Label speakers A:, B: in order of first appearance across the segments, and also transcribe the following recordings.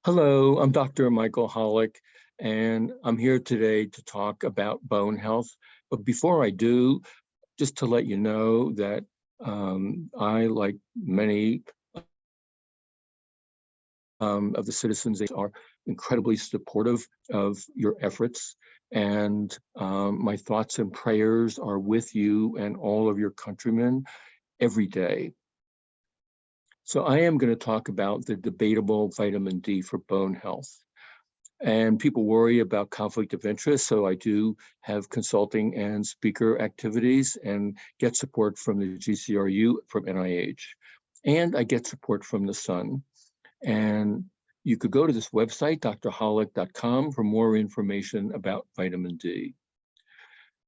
A: Hello, I'm Dr. Michael Holick, and I'm here today to talk about bone health. But before I do, just to let you know that I, like many of the citizens, are incredibly supportive of your efforts. And my thoughts and prayers are with you and all of your countrymen every day. So I am going to talk about the debatable vitamin D for bone health. And people worry about conflict of interest. So I do have consulting and speaker activities and get support from the GCRU, from NIH. And I get support from the Sun. And you could go to this website, drholick.com, for more information about vitamin D.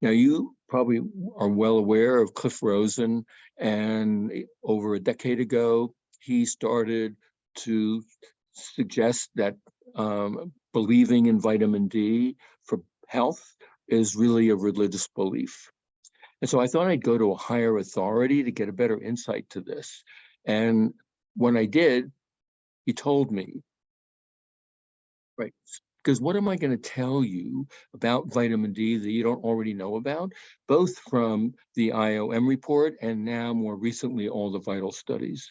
A: Now, you probably are well aware of Cliff Rosen, and over a decade ago, he started to suggest that believing in vitamin D for health is really a religious belief. And so I thought I'd go to a higher authority to get a better insight to this. And when I did, he told me, right, because what am I going to tell you about vitamin D that you don't already know about, both from the IOM report and now more recently all the vital studies?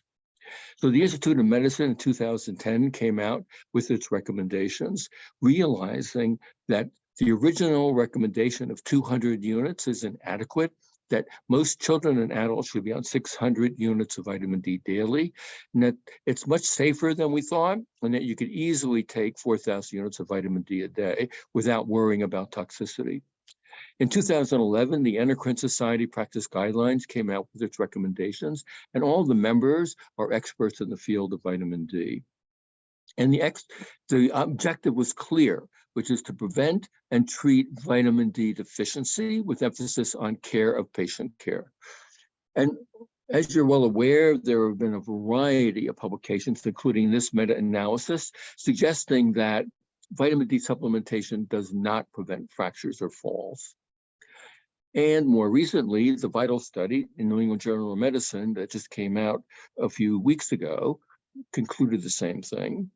A: So the Institute of Medicine in 2010 came out with its recommendations, realizing that the original recommendation of 200 units is inadequate, that most children and adults should be on 600 units of vitamin D daily, and that it's much safer than we thought, and that you could easily take 4,000 units of vitamin D a day without worrying about toxicity. In 2011, the Endocrine Society Practice Guidelines came out with its recommendations, and all the members are experts in the field of vitamin D. And the objective was clear, which is to prevent and treat vitamin D deficiency with emphasis on care of patient care. And as you're well aware, there have been a variety of publications, including this meta-analysis, suggesting that vitamin D supplementation does not prevent fractures or falls. And more recently, the VITAL study in New England Journal of Medicine that just came out a few weeks ago concluded the same thing.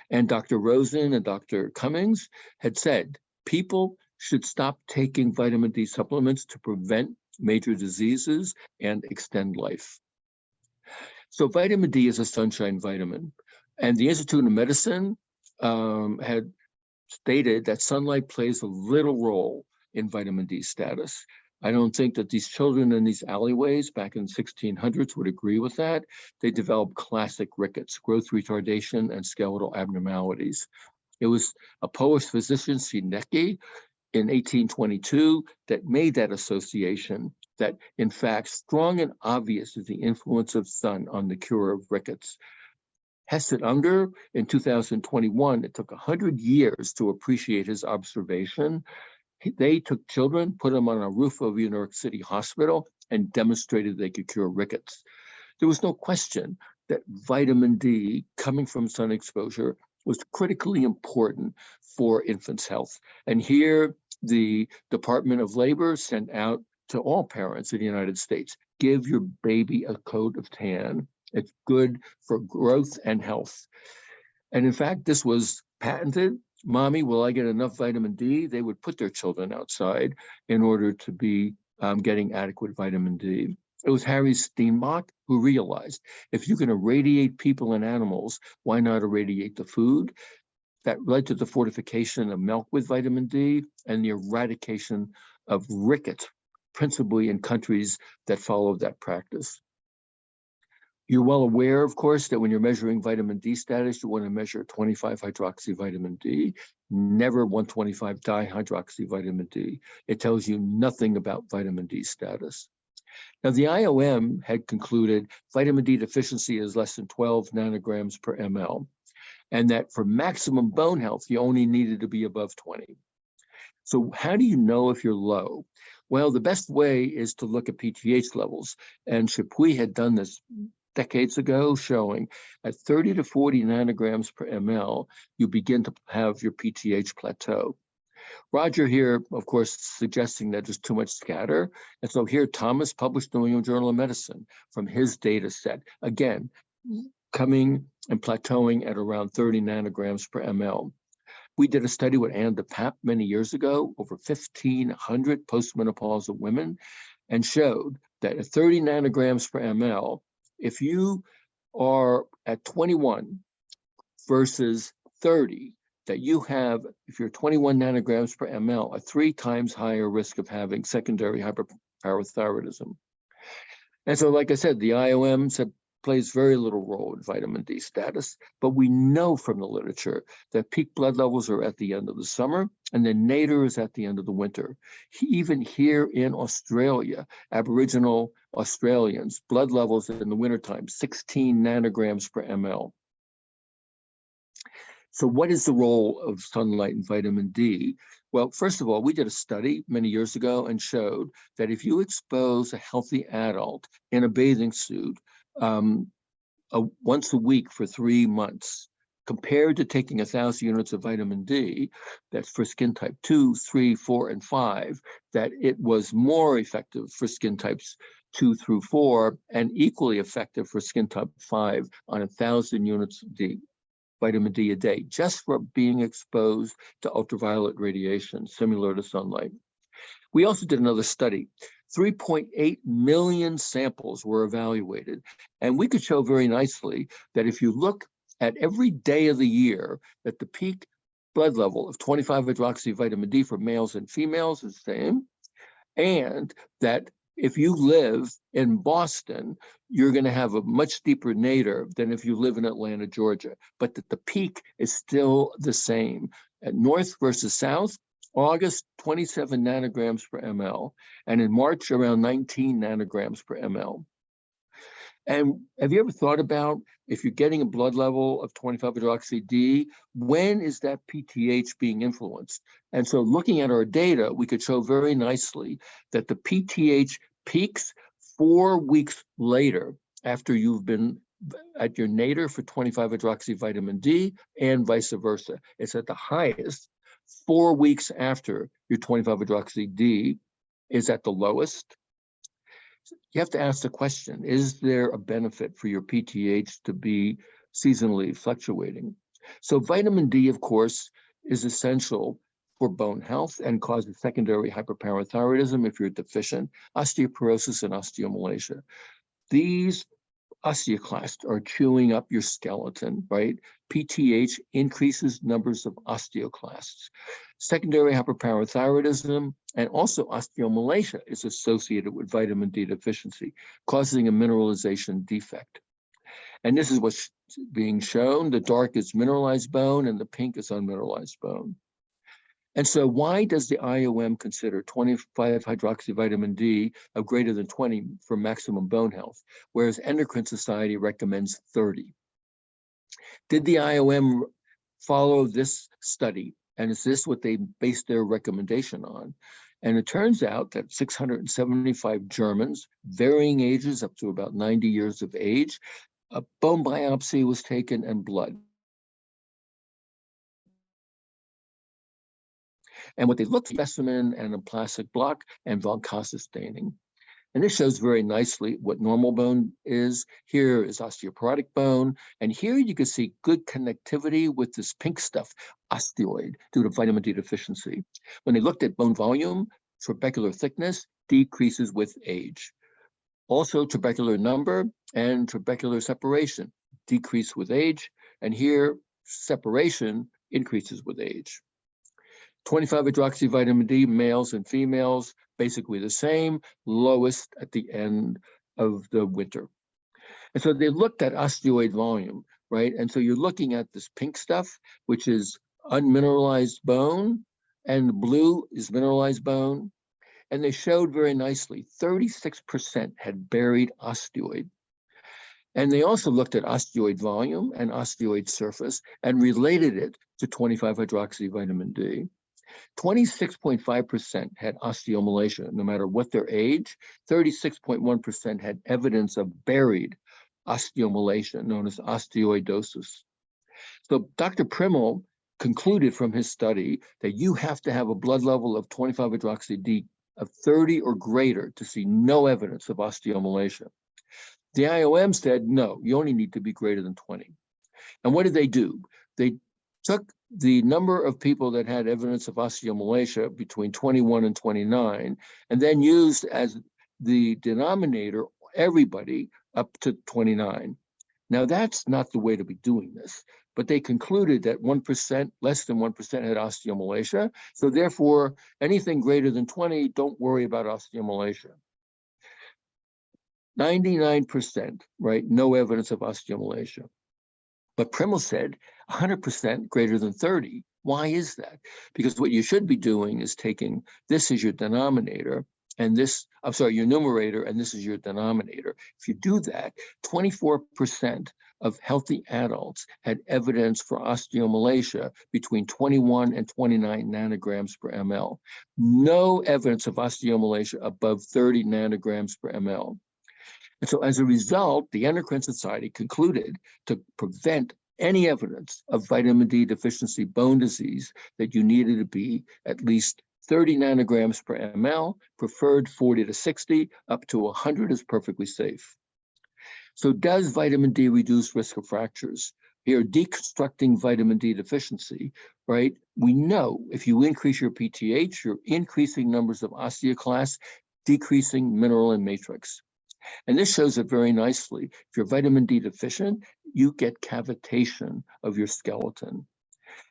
A: And Dr. Rosen and Dr. Cummings had said people should stop taking vitamin D supplements to prevent major diseases and extend life. So vitamin D is a sunshine vitamin. And the Institute of Medicine had stated that sunlight plays a little role in vitamin D status. I don't think that these children in these alleyways back in the 1600s would agree with that. They developed classic rickets, growth retardation, and skeletal abnormalities. It was a Polish physician, Sinecki, in 1822 that made that association, that in fact, strong and obvious is the influence of sun on the cure of rickets. Hesed Unger in 2021, it took 100 years to appreciate his observation. They took children, put them on a roof of New York City hospital, and demonstrated they could cure rickets. There was no question that vitamin D coming from sun exposure was critically important for infants' health. And here, the Department of Labor sent out to all parents in the United States, give your baby a coat of tan. It's good for growth and health. And in fact, this was patented. Mommy, will I get enough vitamin D? They would put their children outside in order to be getting adequate vitamin D. It was Harry Steenbach who realized if you can irradiate people and animals, why not irradiate the food? That led to the fortification of milk with vitamin D and the eradication of rickets, principally in countries that followed that practice. You're well aware, of course, that when you're measuring vitamin D status, you want to measure 25-hydroxyvitamin D, never 125-dihydroxyvitamin D. It tells you nothing about vitamin D status. Now, the IOM had concluded vitamin D deficiency is less than 12 nanograms per ml, and that for maximum bone health, you only needed to be above 20. So how do you know if you're low? Well, the best way is to look at PTH levels, and Chapuis had done this decades ago, showing at 30 to 40 nanograms per ml, you begin to have your PTH plateau. Roger here, of course, suggesting that there's too much scatter. And so here, Thomas published New England Journal of Medicine from his data set. Again, coming and plateauing at around 30 nanograms per ml. We did a study with Anne DePape many years ago, over 1,500 postmenopausal women, and showed that at 30 nanograms per ml, if you are at 21 versus 30, that you have, if you're 21 nanograms per ml, a 3 times higher risk of having secondary hyperparathyroidism. And so, like I said, the IOM plays very little role in vitamin D status, but we know from the literature that peak blood levels are at the end of the summer and then nadir is at the end of the winter. Even here in Australia, Aboriginal Australians, blood levels in the wintertime, 16 nanograms per ml. So what is the role of sunlight and vitamin D? Well, first of all, we did a study many years ago and showed that if you expose a healthy adult in a bathing suit once a week for 3 months, compared to taking 1,000 units of vitamin D, that's for skin type 2, 3, 4, and 5, that it was more effective for skin types 2 through 4 and equally effective for skin type 5 on 1,000 units of vitamin D a day, just for being exposed to ultraviolet radiation, similar to sunlight. We also did another study. 3.8 million samples were evaluated, and we could show very nicely that if you look at every day of the year, that the peak blood level of 25-hydroxy vitamin D for males and females is the same, and that if you live in Boston, you're going to have a much deeper nadir than if you live in Atlanta, Georgia, but that the peak is still the same. At north versus south, August, 27 nanograms per ml, and in March, around 19 nanograms per ml. And have you ever thought about, if you're getting a blood level of 25-hydroxy-D, when is that PTH being influenced? And so looking at our data, we could show very nicely that the PTH peaks 4 weeks later after you've been at your nadir for 25-hydroxy vitamin D and vice versa. It's at the highest 4 weeks after your 25-hydroxy-D is at the lowest. You have to ask the question, is there a benefit for your PTH to be seasonally fluctuating? So vitamin D, of course, is essential for bone health and causes secondary hyperparathyroidism if you're deficient, osteoporosis, and osteomalacia. These osteoclasts are chewing up your skeleton, right? PTH increases numbers of osteoclasts. Secondary hyperparathyroidism and also osteomalacia is associated with vitamin D deficiency, causing a mineralization defect. And this is what's being shown. The dark is mineralized bone and the pink is unmineralized bone. And so why does the IOM consider 25-hydroxy vitamin D of greater than 20 for maximum bone health, whereas Endocrine Society recommends 30? Did the IOM follow this study? And is this what they based their recommendation on? And it turns out that 675 Germans, varying ages up to about 90 years of age, a bone biopsy was taken and blood. And what they looked at, specimen and a plastic block and von Casa staining. And this shows very nicely what normal bone is. Here is osteoporotic bone. And here you can see good connectivity with this pink stuff, osteoid, due to vitamin D deficiency. When they looked at bone volume, trabecular thickness decreases with age. Also trabecular number and trabecular separation decrease with age. And here separation increases with age. 25-hydroxy vitamin D, males and females, basically the same, lowest at the end of the winter. And so they looked at osteoid volume, right? And so you're looking at this pink stuff, which is unmineralized bone, and the blue is mineralized bone. And they showed very nicely, 36% had buried osteoid. And they also looked at osteoid volume and osteoid surface and related it to 25-hydroxy vitamin D. 26.5% had osteomalacia, no matter what their age. 36.1% had evidence of buried osteomalacia, known as osteoidosis. So Dr. Primmel concluded from his study that you have to have a blood level of 25-hydroxy-D of 30 or greater to see no evidence of osteomalacia. The IOM said, no, you only need to be greater than 20. And what did they do? They took the number of people that had evidence of osteomalacia between 21 and 29, and then used as the denominator everybody up to 29. Now, that's not the way to be doing this, but they concluded that 1%, less than 1% had osteomalacia. So therefore, anything greater than 20, don't worry about osteomalacia. 99%, right? No evidence of osteomalacia. But Primmel said 100% greater than 30. Why is that? Because what you should be doing is taking this as your denominator, and this, I'm sorry, your numerator, and this is your denominator. If you do that, 24% of healthy adults had evidence for osteomalacia between 21 and 29 nanograms per ml. No evidence of osteomalacia above 30 nanograms per ml. And so as a result, the Endocrine Society concluded to prevent any evidence of vitamin D deficiency bone disease that you needed to be at least 30 nanograms per ml, preferred 40 to 60, up to 100 is perfectly safe. So does vitamin D reduce risk of fractures? Here, deconstructing vitamin D deficiency, right? We know if you increase your PTH, you're increasing numbers of osteoclasts, decreasing mineral and matrix. And this shows it very nicely. If you're vitamin D deficient, you get cavitation of your skeleton.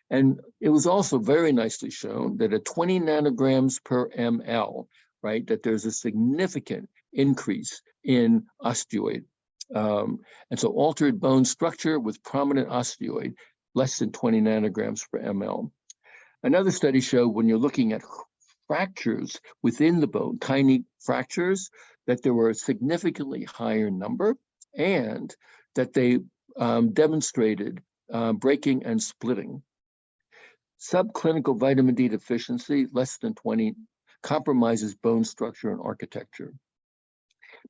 A: And it was also very nicely shown that at 20 nanograms per ml, right, that there's a significant increase in osteoid. And so altered bone structure with prominent osteoid, less than 20 nanograms per ml. Another study showed when you're looking at fractures within the bone, tiny fractures, that there were a significantly higher number, and that they demonstrated breaking and splitting. Subclinical vitamin D deficiency, less than 20, compromises bone structure and architecture.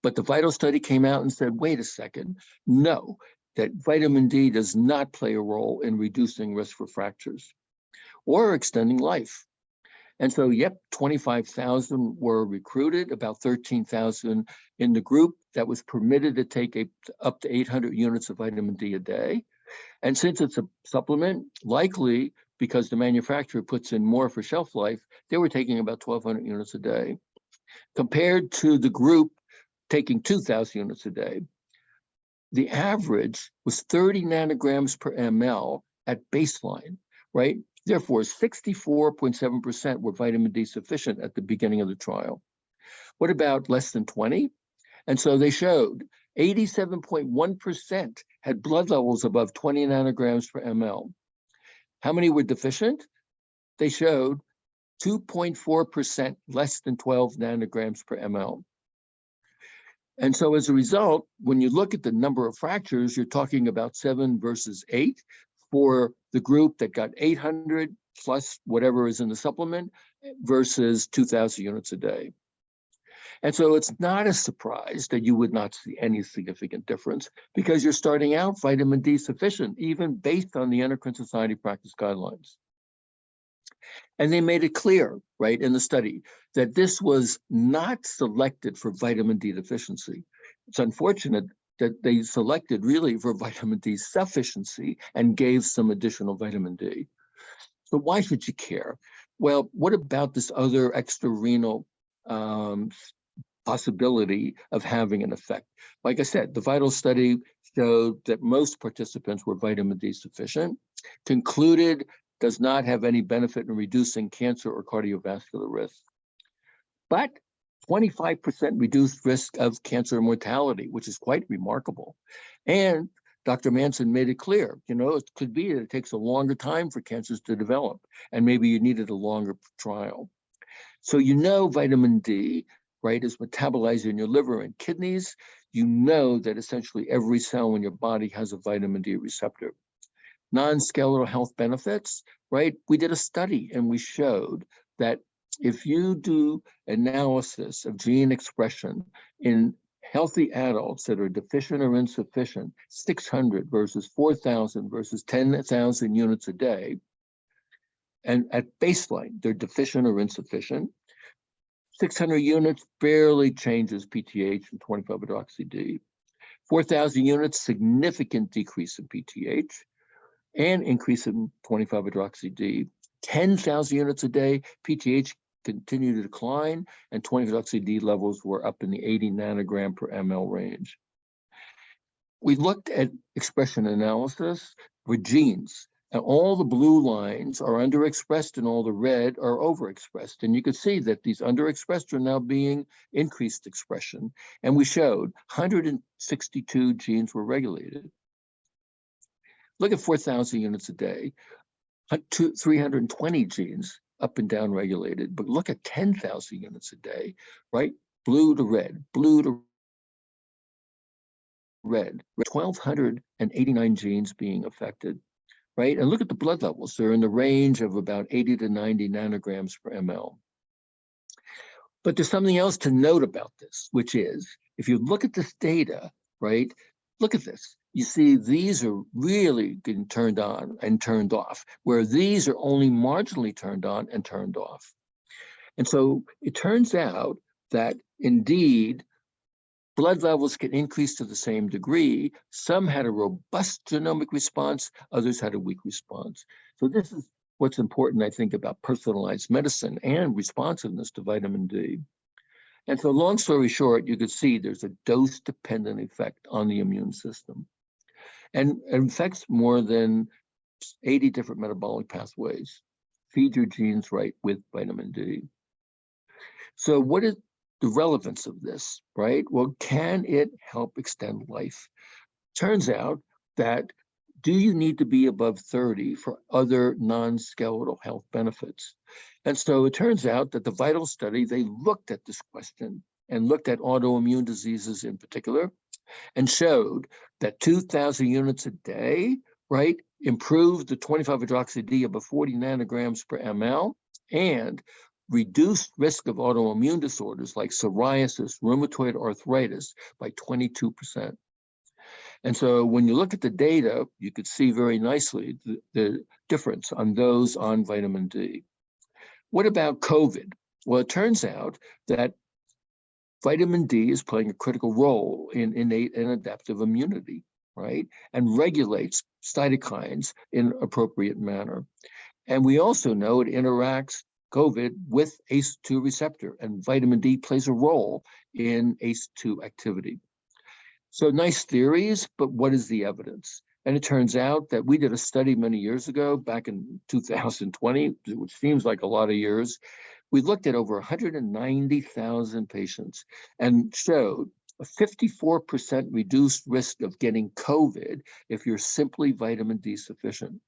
A: But the VITAL study came out and said, wait a second, no, that vitamin D does not play a role in reducing risk for fractures or extending life. And so, yep, 25,000 were recruited, about 13,000 in the group that was permitted to take up to 800 units of vitamin D a day. And since it's a supplement, likely because the manufacturer puts in more for shelf life, they were taking about 1,200 units a day, compared to the group taking 2,000 units a day. The average was 30 nanograms per ml at baseline, right? Therefore, 64.7% were vitamin D sufficient at the beginning of the trial. What about less than 20? And so they showed 87.1% had blood levels above 20 nanograms per ml. How many were deficient? They showed 2.4% less than 12 nanograms per ml. And so as a result, when you look at the number of fractures, you're talking about 7 versus 8 for the group that got 800 plus whatever is in the supplement versus 2,000 units a day. And so it's not a surprise that you would not see any significant difference because you're starting out vitamin D sufficient, even based on the Endocrine Society practice guidelines. And they made it clear, right, in the study that this was not selected for vitamin D deficiency. It's unfortunate that they selected really for vitamin D sufficiency and gave some additional vitamin D. So why should you care? Well, what about this other extrarenal possibility of having an effect? Like I said, the VITAL study showed that most participants were vitamin D sufficient, concluded does not have any benefit in reducing cancer or cardiovascular risk. But 25% reduced risk of cancer mortality, which is quite remarkable. And Dr. Manson made it clear, you know, it could be that it takes a longer time for cancers to develop, and maybe you needed a longer trial. So you know vitamin D, right, is metabolized in your liver and kidneys. You know that essentially every cell in your body has a vitamin D receptor. Non-skeletal health benefits, right? We did a study and we showed that if you do analysis of gene expression in healthy adults that are deficient or insufficient, 600 versus 4,000 versus 10,000 units a day, and at baseline, they're deficient or insufficient, 600 units barely changes PTH and 25-hydroxy-D. 4,000 units, significant decrease in PTH and increase in 25-hydroxy-D. 10,000 units a day, PTH continued to decline, and 20-hydroxy-D levels were up in the 80 nanogram per ml range. We looked at expression analysis for genes, and all the blue lines are underexpressed and all the red are overexpressed. And you can see that these underexpressed are now being increased expression. And we showed 162 genes were regulated. Look at 4,000 units a day, 320 genes up and down regulated. But look at 10,000 units a day, right? Blue to red, blue to red, 1,289 genes being affected, right? And look at the blood levels. They're in the range of about 80 to 90 nanograms per ml. But there's something else to note about this, which is, if you look at this data, right, look at this. You see these are really getting turned on and turned off, where these are only marginally turned on and turned off. And so it turns out that indeed, blood levels can increase to the same degree. Some had a robust genomic response, others had a weak response. So this is what's important, I think, about personalized medicine and responsiveness to vitamin D. And so long story short, you could see there's a dose-dependent effect on the immune system. And it affects more than 80 different metabolic pathways. Feed your genes right with vitamin D. So what is the relevance of this, right? Well, can it help extend life? Turns out that do you need to be above 30 for other non-skeletal health benefits? And so it turns out that the VITAL study, they looked at this question and looked at autoimmune diseases in particular and showed that 2,000 units a day, right, improved the 25-hydroxy-D above 40 nanograms per ml and reduced risk of autoimmune disorders like psoriasis, rheumatoid arthritis by 22%. And so when you look at the data, you could see very nicely the difference on those on vitamin D. What about COVID? Well, it turns out that vitamin D is playing a critical role in innate and adaptive immunity, right? And regulates cytokines in appropriate manner. And we also know it interacts COVID with ACE2 receptor, and vitamin D plays a role in ACE2 activity. So nice theories, but what is the evidence? And it turns out that we did a study many years ago, back in 2020, which seems like a lot of years. We looked at over 190,000 patients and showed a 54% reduced risk of getting COVID if you're simply vitamin D sufficient.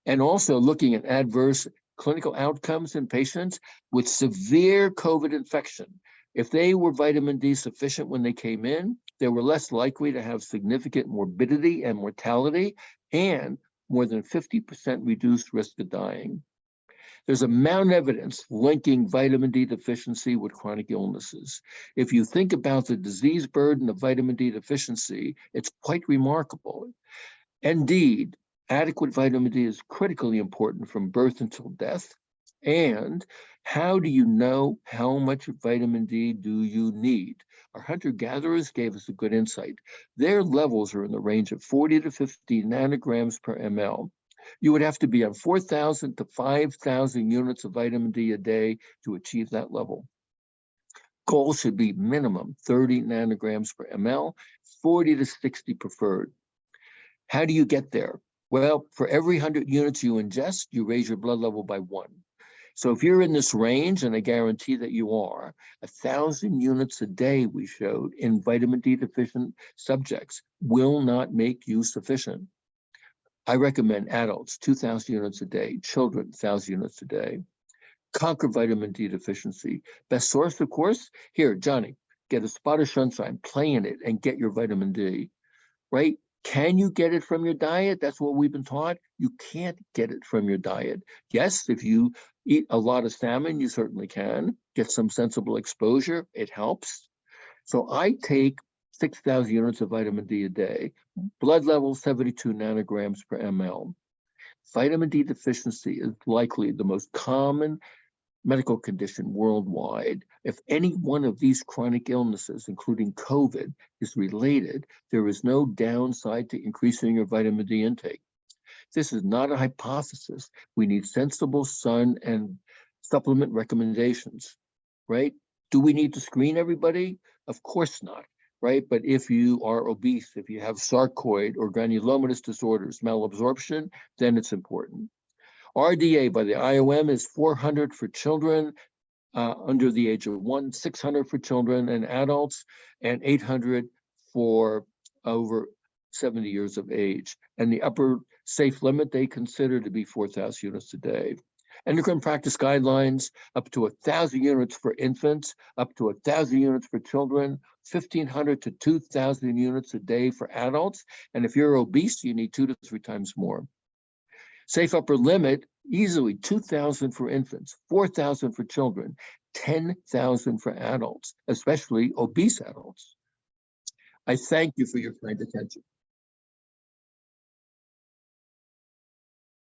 A: And also looking at adverse clinical outcomes in patients with severe COVID infection. If they were vitamin D sufficient when they came in, they were less likely to have significant morbidity and mortality and more than 50% reduced risk of dying. There's a mountain of evidence linking vitamin D deficiency with chronic illnesses. If you think about the disease burden of vitamin D deficiency, it's quite remarkable. Indeed, adequate vitamin D is critically important from birth until death. And how do you know how much vitamin D do you need? Our hunter-gatherers gave us a good insight. Their levels are in the range of 40 to 50 nanograms per ml. You would have to be on 4,000 to 5,000 units of vitamin D a day to achieve that level. Goal should be minimum 30 nanograms per ml, 40 to 60 preferred. How do you get there? Well, for every 100 units you ingest, you raise your blood level by 1. So if you're in this range, and I guarantee that you are, 1,000 units a day, we showed, in vitamin D deficient subjects will not make you sufficient. I recommend adults 2,000 units a day, children 1,000 units a day. Conquer vitamin D deficiency. Best source, of course, here, Johnny, get a spot of sunshine, play in it, and get your vitamin D, right? Can you get it from your diet? That's what we've been taught. You can't get it from your diet. Yes, if you eat a lot of salmon, you certainly can. Get some sensible exposure, it helps. So I take 6,000 units of vitamin D a day, blood level 72 nanograms per ml. Vitamin D deficiency is likely the most common medical condition worldwide. If any one of these chronic illnesses, including COVID, is related, there is no downside to increasing your vitamin D intake. This is not a hypothesis. We need sensible sun and supplement recommendations, right? Do we need to screen everybody? Of course not, right? But if you are obese, if you have sarcoid or granulomatous disorders, malabsorption, then it's important. RDA by the IOM is 400 for children under the age of 1, 600 for children and adults, and 800 for over 70 years of age. And the upper safe limit they consider to be 4,000 units a day. Endocrine practice guidelines, up to 1,000 units for infants, up to 1,000 units for children, 1,500 to 2,000 units a day for adults. And if you're obese, you need 2 to 3 times more. Safe upper limit, easily 2,000 for infants, 4,000 for children, 10,000 for adults, especially obese adults. I thank you for your kind attention.